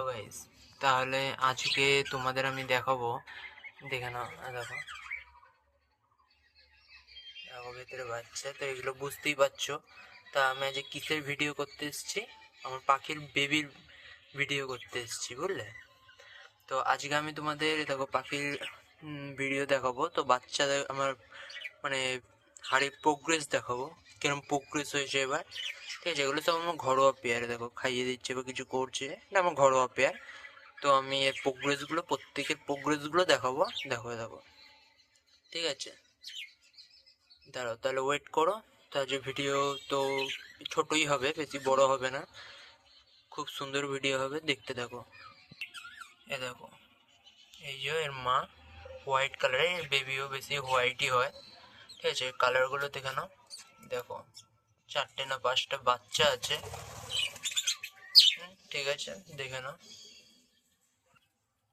Guys, তাহলে আজকে তোমাদের আমি দেখাবো। দেখে নাও, দেখো দেখো ভেতরে বাচ্চা, তো এগুলো বুঝতেই পারছো। তা আমি আজ কিসের ভিডিও করতে এসেছি? আমার পাখির বেবির ভিডিও করতে এসেছি, বুঝলে? তো আজকে আমি তোমাদের দেখো পাখির ভিডিও দেখাবো। তো বাচ্চাদের আমার মানে হাড়ির প্রোগ্রেস দেখাবো, কিরম প্রোগ্রেস হয়েছে এবার। ঠিক আছে, এগুলো সব আমার ঘরোয়া পেয়ার, দেখো খাইয়ে দিচ্ছে বা কিছু করছে, এটা আমার ঘরোয়া পেয়ার। তো আমি এর প্রোগ্রেসগুলো, প্রত্যেকের প্রোগ্রেসগুলো দেখাবো। দেখো দেখো, ঠিক আছে? দাঁড়াও, তাহলে ওয়েট করো। তো আজ ভিডিও তো ছোটই হবে, বেশি বড় হবে না, খুব সুন্দর ভিডিও হবে, দেখতে থাকো। এ দেখো, এই যে এর মা হোয়াইট কালারের, এর বেবিও বেশি হোয়াইটই হয়। ঠিক আছে, কালারগুলো দেখে নাও। দেখো 4টে না 5টা বাচ্চা আছে। ঠিক আছে, দেখে নাও।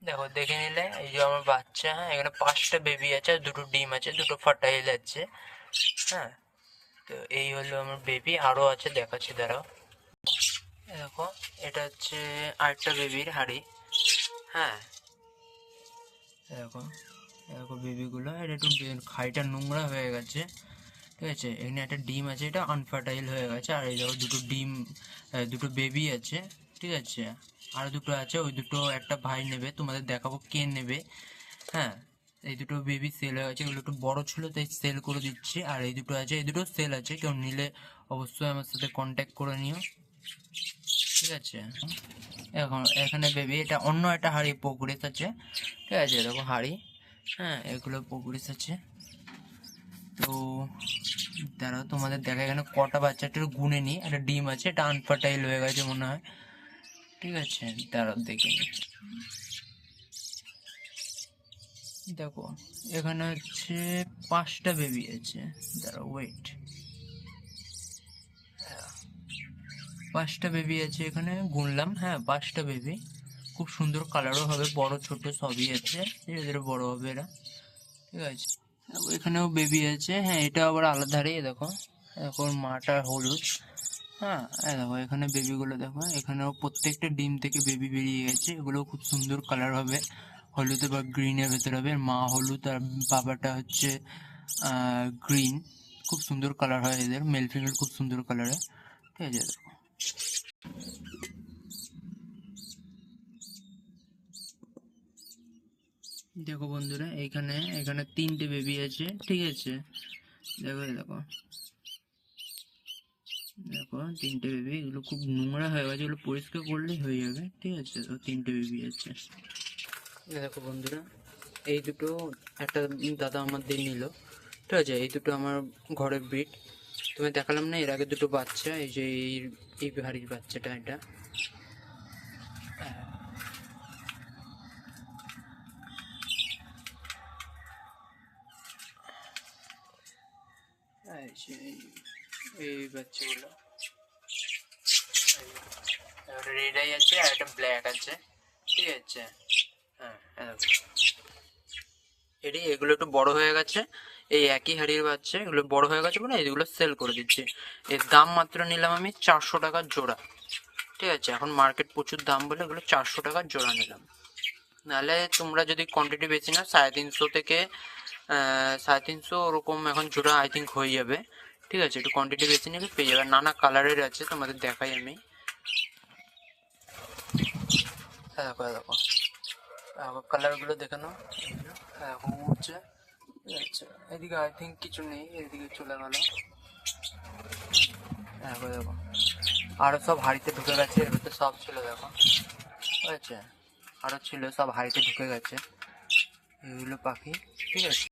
দেখো, দেখে নিলে এই যে আমার বাচ্চা। হ্যাঁ, এখানে 5টা বেবি আছে, 2টো ডিম আছে, 2টো ফার্টাইল আছে। হ্যাঁ, তো এই হলো আমার বেবি, আরও আছে, দেখাচ্ছি দাঁড়াও। দেখো, এটা হচ্ছে আরেকটা বেবির হাড়ি। হ্যাঁ, দেখো দেখো বেবিগুলো, এটা একটু খাইটা নোংরা হয়ে গেছে। ঠিক আছে, এখানে একটা ডিম আছে, এটা আনফার্টাইল হয়ে গেছে। আর এই দেখো দুটো ডিম, দুটো বেবি আছে। ঠিক আছে, আর দুটো আছে, ওই দুটো একটা ভাই নেবে, তোমাদের দেখাবো কে নেবে। হ্যাঁ, এই দুটো বেবি সেল হয়ে গেছে, এগুলো একটু বড় ছিল তাই সেল করে দিচ্ছি। আর এই দুটো আছে, এই দুটো সেল আছে, কেউ নিলে অবশ্যই আমার সাথে কন্ট্যাক্ট করে নিও। ঠিক আছে, এখন এখানে বেবি, এটা অন্য একটা হাড়ি প্রোগ্রেস আছে। ঠিক আছে, দেখো হাড়ি। হ্যাঁ, এগুলো প্রোগ্রেস আছে। তো দাঁড়াও, তোমাদের দেখা, এখানে কটা বাচ্চা একটু গুনে নিই। একটা ডিম আছে, এটা আনফার্টাইল হয়ে গেছে মনে হয়। ঠিক আছে, দাঁড়াও দেখে নিই। দেখো, এখানে হচ্ছে 5টা বেবি আছে। দাঁড়াও, ওয়েট। 5টা বেবি আছে এখানে, গুনলাম। হ্যাঁ, 5টা বেবি, খুব সুন্দর কালারও হবে, বড় ছোট সবই আছে, ধীরে ধীরে বড় হবে এরা। ঠিক আছে, এখানেও বেবি আছে। হ্যাঁ, এটা আবার আলাদা হাড়ি। দেখো এখন মাটা হলুদ। হ্যাঁ, দেখো এখানে বেবিগুলো দেখো, এখানেও প্রত্যেকটা ডিম থেকে বেবি বেরিয়ে গেছে। এগুলো খুব সুন্দর কালার হবে, হলুদে বা গ্রিনের ভেতর হবে। মা হলুদ আর বাবাটা হচ্ছে গ্রিন। খুব সুন্দর কালার হয় এদের, মেল ফিমেল খুব সুন্দর কালারে। ঠিক আছে, দেখো দেখো বন্ধুরা, এখানে এখানে 3টে বেবি আছে। ঠিক আছে, দেখো দেখো দেখো 3টে বেবি, এগুলো খুব নোংরা হয়ে গেছে, এগুলো পরিষ্কার করলেই হয়ে যাবে। ঠিক আছে, তো 3টে বেবি আছে। দেখো বন্ধুরা, এই দুটো একটা দাদা আমার দিয়ে নিল। ঠিক আছে, এই দুটো আমার ঘরের ব্রিড। তুমি দেখালাম না এর আগে দুটো বাচ্চা, এই যে এই হাড়ির বাচ্চাটা, এটা। এই বাচ্চাগুলো, একটা রেড আই আছে আর একটা ব্ল্যাক আছে। ঠিক আছে, হ্যাঁ এগুলো একটু বড় হয়ে গেছে, এই একই হাড়ির বাচ্চা, এগুলো বড় হয়ে গেছে বলে এগুলো সেল করে দিচ্ছি। এর দাম মাত্র নিলাম আমি 400 টাকার জোড়া। ঠিক আছে, এখন মার্কেট প্রচুর দাম বলে এগুলো 400 টাকার জোড়া নিলাম। নাহলে তোমরা যদি কোয়ান্টিটি বেশি নাও, 350 থেকে 350 ওরকম এখন জোড়া আই থিঙ্ক হয়ে যাবে। ঠিক আছে, একটু কোয়ান্টিটি বেশি নিলে পেয়ে যাবে। নানা কালারের আছে, তোমাদের দেখাই আমি। দেখো দেখো কালারগুলো দেখে নাও। দেখো উঠছে। আচ্ছা, এদিকে আই থিঙ্ক কিছু নেই, এদিকে চলে গেল। দেখো দেখো, আরো সব হাড়িতে ঢুকে গেছে, এর ভিতরে সব ছিল দেখো। আচ্ছা, আরো ছিল, সব হাড়িতে ঢুকে গেছে এগুলো পাখি। ঠিক আছে।